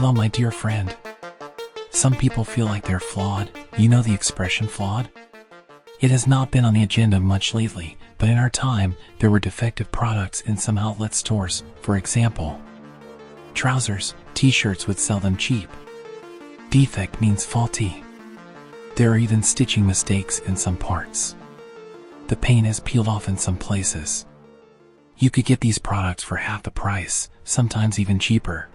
Hello, my dear friend. Some people feel like they're flawed. You know the expression flawed? It has not been on the agenda much lately, but in our time, there were defective products in some outlet stores. For example, trousers, t-shirts would sell them cheap. Defect means faulty. There are even stitching mistakes in some parts. The paint has peeled off in some places. You could get these products for half the price, sometimes even cheaper.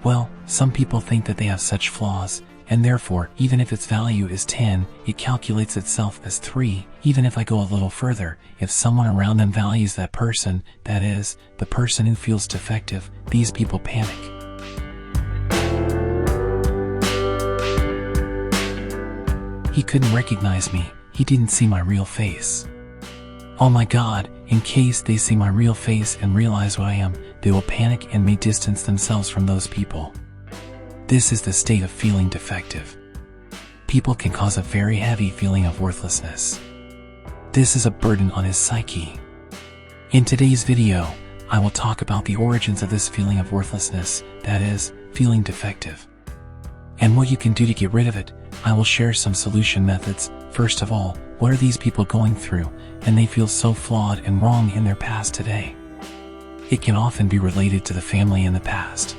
Well, some people think that they have such flaws, and therefore, even if its value is 10, it calculates itself as 3. Even if I go a little further, if someone around them values that person, that is, the person who feels defective, these people panic. He couldn't recognize me. He didn't see my real face. Oh my God, in case they see my real face and realize what I am, they will panic and may distance themselves from those people. This is the state of feeling defective. People can cause a very heavy feeling of worthlessness. This is a burden on his psyche. In today's video, I will talk about the origins of this feeling of worthlessness, that is, feeling defective, and what you can do to get rid of it. I will share some solution methods. First of all, what are these people going through, and they feel so flawed and wrong in their past today? It can often be related to the family in the past.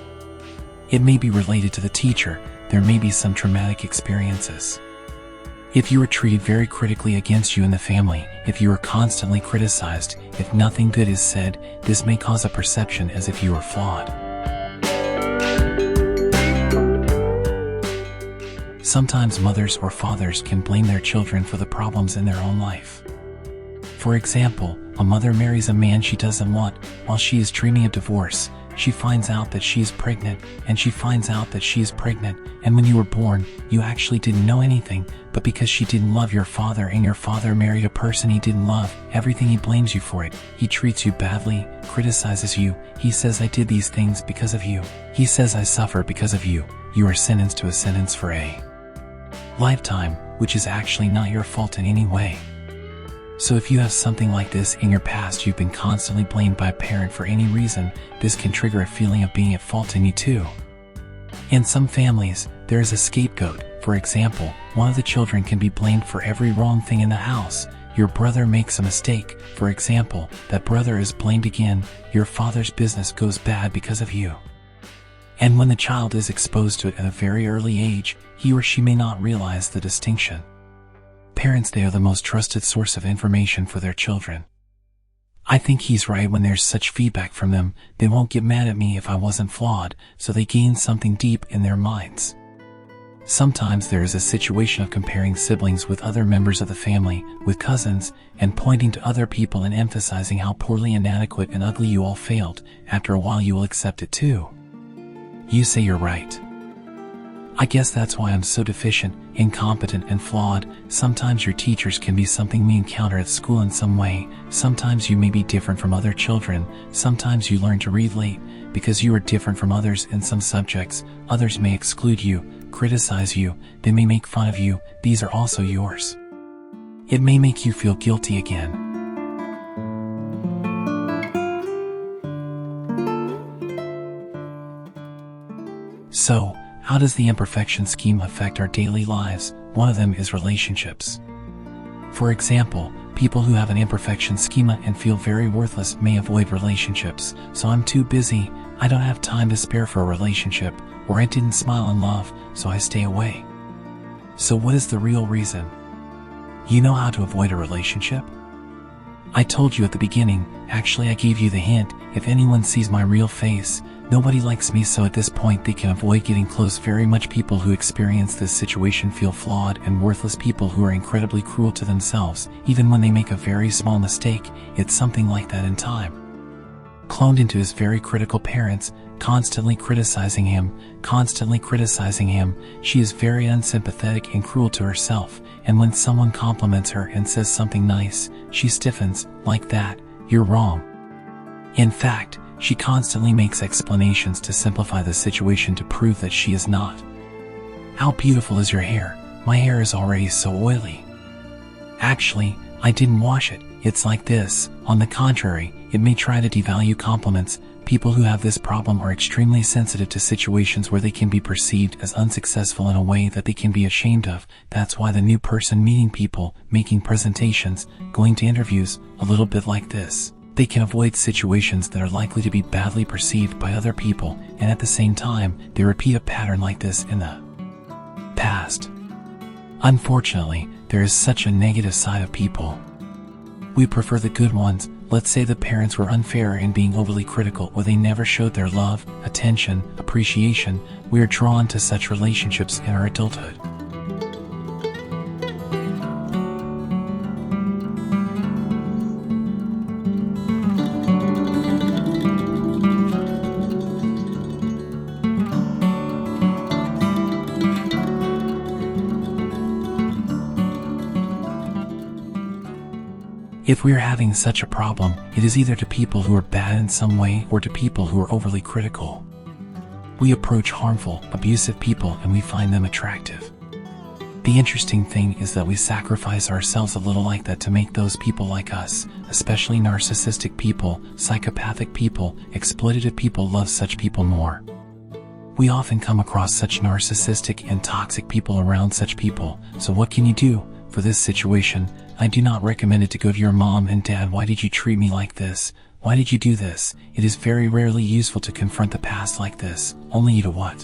It may be related to the teacher. There may be some traumatic experiences. If you were treated very critically against you in the family, if you were constantly criticized, if nothing good is said, this may cause a perception as if you are flawed. Sometimes mothers or fathers can blame their children for the problems in their own life. For example, a mother marries a man she doesn't want. While she is dreaming of divorce, she finds out that she is pregnant, and she finds out that she is pregnant, and when you were born, you actually didn't know anything, but because she didn't love your father and your father married a person he didn't love, everything he blames you for it. He treats you badly, criticizes you. He says, I did these things because of you. He says, I suffer because of you. You are sentenced to a sentence for a lifetime, which is actually not your fault in any way. So if you have something like this in your past, you've been constantly blamed by a parent for any reason, this can trigger a feeling of being at fault in you too. In some families, there is a scapegoat. For example, one of the children can be blamed for every wrong thing in the house. Your brother makes a mistake. For example, that brother is blamed again. Your father's business goes bad because of you. And when the child is exposed to it at a very early age, he or she may not realize the distinction. Parents, they are the most trusted source of information for their children. I think he's right when there's such feedback from them. They won't get mad at me if I wasn't flawed, so they gain something deep in their minds. Sometimes there is a situation of comparing siblings with other members of the family, with cousins, and pointing to other people and emphasizing how poorly, inadequate, and ugly you all failed. After a while you will accept it too. You say you're right. I guess that's why I'm so deficient, incompetent, and flawed. Sometimes your teachers can be something we encounter at school in some way. Sometimes you may be different from other children. Sometimes you learn to read late because you are different from others in some subjects. Others may exclude you, criticize you. They may make fun of you. These are also yours. It may make you feel guilty again. So, how does the imperfection scheme affect our daily lives? One of them is relationships. For example, people who have an imperfection schema and feel very worthless may avoid relationships. So I'm too busy, I don't have time to spare for a relationship, or I didn't smile in love, so I stay away. So what is the real reason? You know how to avoid a relationship? I told you at the beginning. Actually, I gave you the hint. If anyone sees my real face, nobody likes me, so at this point they can avoid getting close. Very much people who experience this situation feel flawed and worthless, people who are incredibly cruel to themselves, even when they make a very small mistake. It's something like that in time. Cloned into his very critical parents, constantly criticizing him. She is very unsympathetic and cruel to herself, and when someone compliments her and says something nice, she stiffens. Like that, you're wrong. In fact, she constantly makes explanations to simplify the situation to prove that she is not. How beautiful is your hair? My hair is already so oily. Actually, I didn't wash it. It's like this. On the contrary, it may try to devalue compliments. People who have this problem are extremely sensitive to situations where they can be perceived as unsuccessful in a way that they can be ashamed of. That's why the new person meeting people, making presentations, going to interviews, a little bit like this. They can avoid situations that are likely to be badly perceived by other people, and at the same time, they repeat a pattern like this in the past. Unfortunately, there is such a negative side of people. We prefer the good ones. Let's say the parents were unfair in being overly critical, or they never showed their love, attention, appreciation. We are drawn to such relationships in our adulthood. If we are having such a problem, it is either to people who are bad in some way or to people who are overly critical. We approach harmful, abusive people and we find them attractive. The interesting thing is that we sacrifice ourselves a little like that to make those people like us, especially narcissistic people, psychopathic people, exploitative people love such people more. We often come across such narcissistic and toxic people around such people, so what can you do? For this situation, I do not recommend it to go to your mom and dad. Why did you treat me like this? Why did you do this? It is very rarely useful to confront the past like this. Only to what?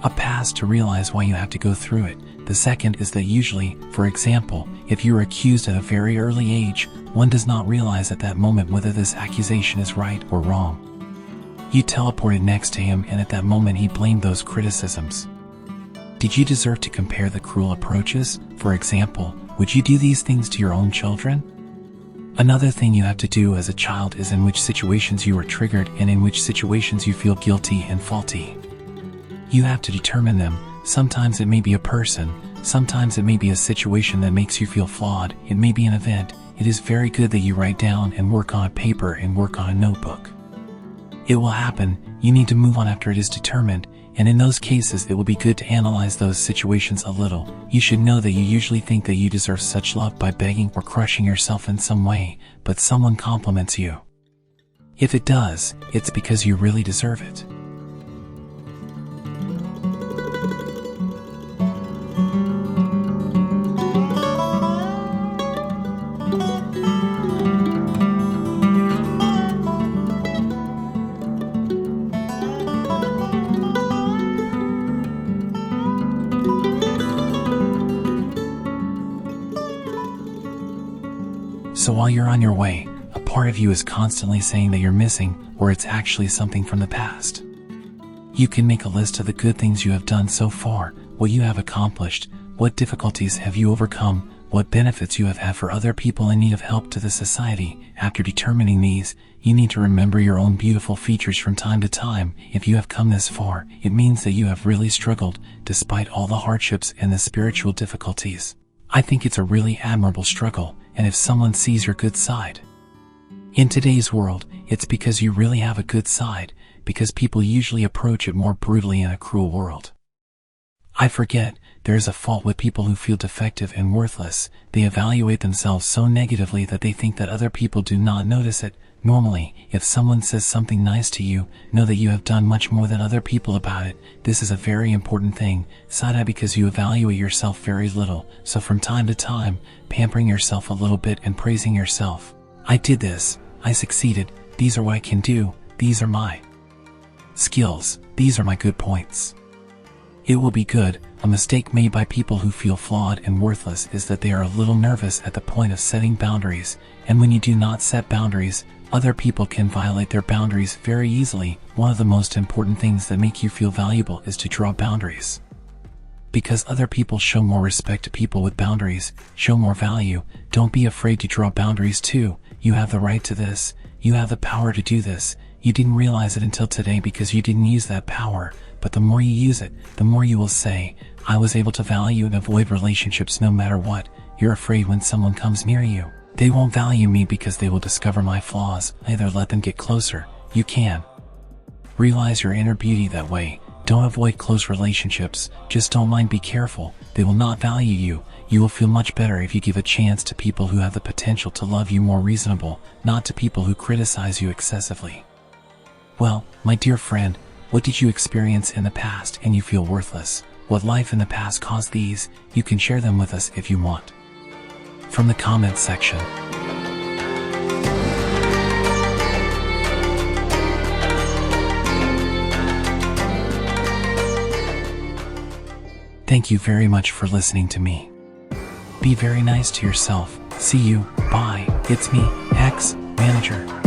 A past to realize why you have to go through it. The second is that usually, for example, if you are accused at a very early age, one does not realize at that moment whether this accusation is right or wrong. You teleported next to him and at that moment he blamed those criticisms. Did you deserve to compare the cruel approaches? For example, would you do these things to your own children? Another thing you have to do as a child is in which situations you are triggered and in which situations you feel guilty and faulty. You have to determine them. Sometimes it may be a person, sometimes it may be a situation that makes you feel flawed, it may be an event. It is very good that you write down and work on a paper and work on a notebook. It will happen, you need to move on after it is determined. And in those cases it will be good to analyze those situations a little. You should know that you usually think that you deserve such love by begging or crushing yourself in some way, but someone compliments you. If it does, it's because you really deserve it. So while you're on your way, a part of you is constantly saying that you're missing, or it's actually something from the past. You can make a list of the good things you have done so far, what you have accomplished, what difficulties have you overcome, what benefits you have had for other people in need of help to the society. After determining these, you need to remember your own beautiful features from time to time. If you have come this far, it means that you have really struggled, despite all the hardships and the spiritual difficulties. I think it's a really admirable struggle, and if someone sees your good side in today's world, it's because you really have a good side, because people usually approach it more brutally in a cruel world. I forget, there is a fault with people who feel defective and worthless. They evaluate themselves so negatively that they think that other people do not notice it. Normally, if someone says something nice to you, know that you have done much more than other people about it. This is a very important thing, side-eye, because you evaluate yourself very little. So from time to time, pampering yourself a little bit and praising yourself. I did this, I succeeded, these are what I can do, these are my skills, these are my good points. It will be good. A mistake made by people who feel flawed and worthless is that they are a little nervous at the point of setting boundaries, and when you do not set boundaries, other people can violate their boundaries very easily. One of the most important things that make you feel valuable is to draw boundaries. Because other people show more respect to people with boundaries, show more value. Don't be afraid to draw boundaries too. You have the right to this. You have the power to do this. You didn't realize it until today because you didn't use that power. But the more you use it, the more you will say, I was able to value and avoid relationships no matter what. You're afraid when someone comes near you. They won't value me because they will discover my flaws. Either let them get closer. You can realize your inner beauty that way. Don't avoid close relationships. Just don't mind, be careful. They will not value you. You will feel much better if you give a chance to people who have the potential to love you more reasonable, not to people who criticize you excessively. Well, my dear friend, what did you experience in the past and you feel worthless? What life in the past caused these? You can share them with us if you want. From the comments section. Thank you very much for listening to me. Be very nice to yourself. See you. Bye. It's me, X Manager.